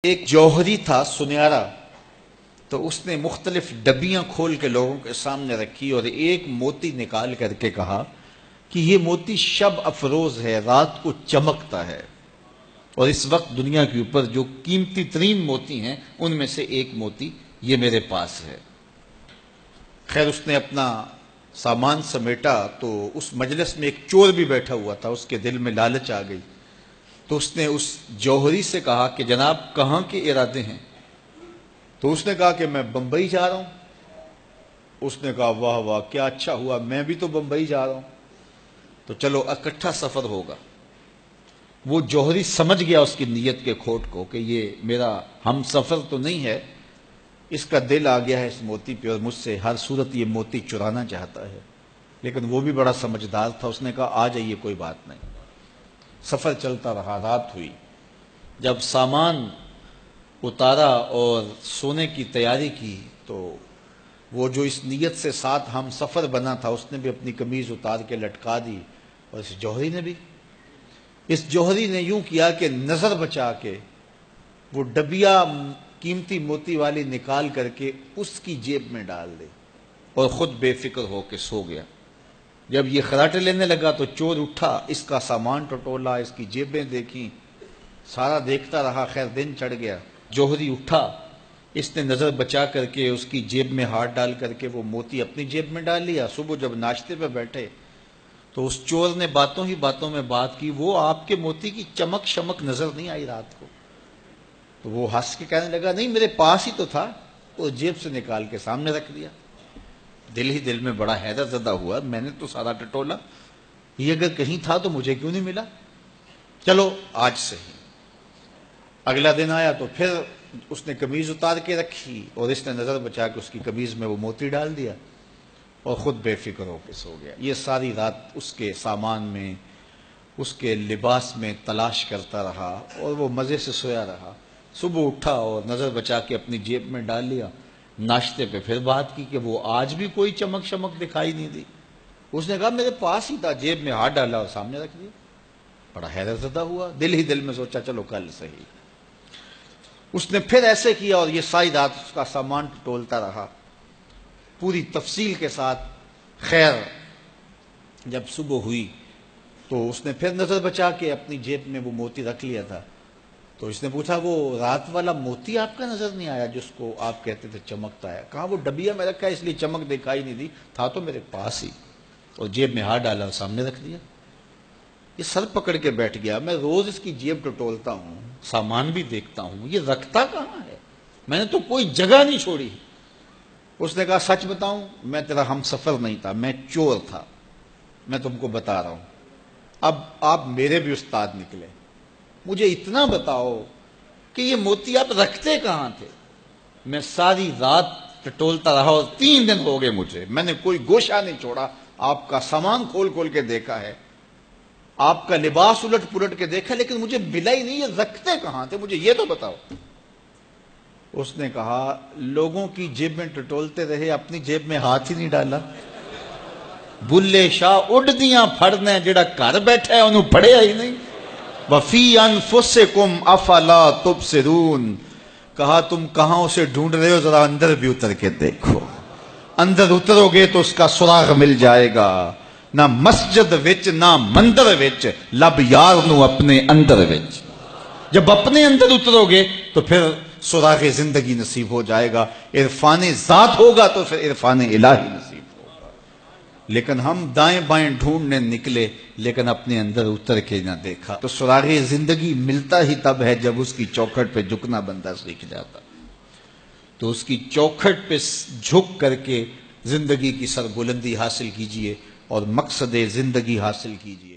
ایک جوہری تھا سنہرا، تو اس نے مختلف ڈبیاں کھول کے لوگوں کے سامنے رکھی اور ایک موتی نکال کر کے کہا کہ یہ موتی شب افروز ہے، رات کو چمکتا ہے، اور اس وقت دنیا کے اوپر جو قیمتی ترین موتی ہیں ان میں سے ایک موتی یہ میرے پاس ہے۔ خیر اس نے اپنا سامان سمیٹا تو اس مجلس میں ایک چور بھی بیٹھا ہوا تھا، اس کے دل میں لالچ آ گئی، تو اس نے اس جوہری سے کہا کہ جناب کہاں کے ارادے ہیں؟ تو اس نے کہا کہ میں بمبئی جا رہا ہوں۔ اس نے کہا واہ واہ کیا اچھا ہوا، میں بھی تو بمبئی جا رہا ہوں، تو چلو اکٹھا سفر ہوگا۔ وہ جوہری سمجھ گیا اس کی نیت کے کھوٹ کو کہ یہ میرا ہم سفر تو نہیں ہے، اس کا دل آ گیا ہے اس موتی پہ اور مجھ سے ہر صورت یہ موتی چرانا چاہتا ہے۔ لیکن وہ بھی بڑا سمجھدار تھا، اس نے کہا آ جائیے کوئی بات نہیں۔ سفر چلتا رہا، رات ہوئی، جب سامان اتارا اور سونے کی تیاری کی تو وہ جو اس نیت سے ساتھ ہم سفر بنا تھا اس نے بھی اپنی قمیض اتار کے لٹکا دی، اور اس جوہری نے بھی۔ اس جوہری نے یوں کیا کہ نظر بچا کے وہ ڈبیا قیمتی موتی والی نکال کر کے اس کی جیب میں ڈال دی اور خود بے فکر ہو کے سو گیا۔ جب یہ خراٹے لینے لگا تو چور اٹھا، اس کا سامان ٹٹولا، اس کی جیبیں دیکھیں، سارا دیکھتا رہا۔ خیر دن چڑھ گیا، جوہری اٹھا، اس نے نظر بچا کر کے اس کی جیب میں ہاتھ ڈال کر کے وہ موتی اپنی جیب میں ڈال لیا۔ صبح جب ناشتے پہ بیٹھے تو اس چور نے باتوں ہی باتوں میں بات کی، وہ آپ کے موتی کی چمک شمک نظر نہیں آئی رات کو؟ تو وہ ہنس کے کہنے لگا نہیں میرے پاس ہی تو تھا، وہ جیب سے نکال کے سامنے رکھ دیا۔ دل ہی دل میں بڑا حیرت زدہ ہوا، میں نے تو سارا ٹٹولا، یہ اگر کہیں تھا تو مجھے کیوں نہیں ملا؟ چلو آج صحیح۔ اگلا دن آیا تو پھر اس نے قمیض اتار کے رکھی اور اس نے نظر بچا کے اس کی قمیض میں وہ موتی ڈال دیا اور خود بے فکر ہو کے سو گیا۔ یہ ساری رات اس کے سامان میں، اس کے لباس میں تلاش کرتا رہا اور وہ مزے سے سویا رہا۔ صبح اٹھا اور نظر بچا کے اپنی جیب میں ڈال لیا۔ ناشتے پہ پھر بات کی کہ وہ آج بھی کوئی چمک شمک دکھائی نہیں دی۔ اس نے کہا میرے پاس ہی تھا، جیب میں ہاتھ ڈالا اور سامنے رکھ دیا۔ بڑا حیرت زدہ ہوا، دل ہی دل میں سوچا چلو کل صحیح۔ اس نے پھر ایسے کیا اور یہ ساری رات اس کا سامان ٹولتا رہا پوری تفصیل کے ساتھ۔ خیر جب صبح ہوئی تو اس نے پھر نظر بچا کے اپنی جیب میں وہ موتی رکھ لیا تھا، تو اس نے پوچھا وہ رات والا موتی آپ کا نظر نہیں آیا جس کو آپ کہتے تھے چمکتا ہے؟ کہا وہ ڈبیا میں رکھا ہے اس لیے چمک دکھائی نہیں دی، تھا تو میرے پاس ہی، اور جیب میں ہاتھ ڈالا اور سامنے رکھ دیا۔ یہ سر پکڑ کے بیٹھ گیا، میں روز اس کی جیب ٹٹولتا ہوں، سامان بھی دیکھتا ہوں، یہ رکھتا کہاں ہے؟ میں نے تو کوئی جگہ نہیں چھوڑی۔ اس نے کہا سچ بتاؤں میں تیرا ہم سفر نہیں تھا، میں چور تھا، میں تم کو بتا رہا ہوں۔ اب آپ میرے بھی استاد نکلے، مجھے اتنا بتاؤ کہ یہ موتی آپ رکھتے کہاں تھے؟ میں ساری رات ٹٹولتا رہا اور 3 دن ہو گئے مجھے، میں نے کوئی گوشہ نہیں چھوڑا، آپ کا سامان کھول کھول کے دیکھا ہے، آپ کا لباس الٹ پلٹ کے دیکھا، لیکن مجھے ملا ہی نہیں، یہ رکھتے کہاں تھے؟ مجھے یہ تو بتاؤ۔ اس نے کہا لوگوں کی جیب میں ٹٹولتے رہے، اپنی جیب میں ہاتھ ہی نہیں ڈالا۔ بلے شاہ اڈ دیاں پھڑنے، جڑا گھر بیٹھا ہے انہوں پڑھیا ہی نہیں۔ وَفِي أَنفُسِكُمْ أَفَلَا تُبْصِرُونَ، کہا تم کہاں اسے ڈھونڈ رہے ہو، ذرا اندر بھی اتر کے دیکھو، اندر اترو گے تو اس کا سراغ مل جائے گا۔ نہ مسجد وچ نہ مندر وچ، لب یار نو اپنے اندر وچ۔ جب اپنے اندر اترو گے تو پھر سراغ زندگی نصیب ہو جائے گا، عرفان ذات ہوگا تو پھر عرفان الہی نصیب ہوگا۔ لیکن ہم دائیں بائیں ڈھونڈنے نکلے لیکن اپنے اندر اتر کے نہ دیکھا، تو سراغ زندگی ملتا ہی تب ہے جب اس کی چوکھٹ پہ جھکنا بندہ سیکھ جاتا۔ تو اس کی چوکھٹ پہ جھک کر کے زندگی کی سربلندی حاصل کیجئے اور مقصد زندگی حاصل کیجئے۔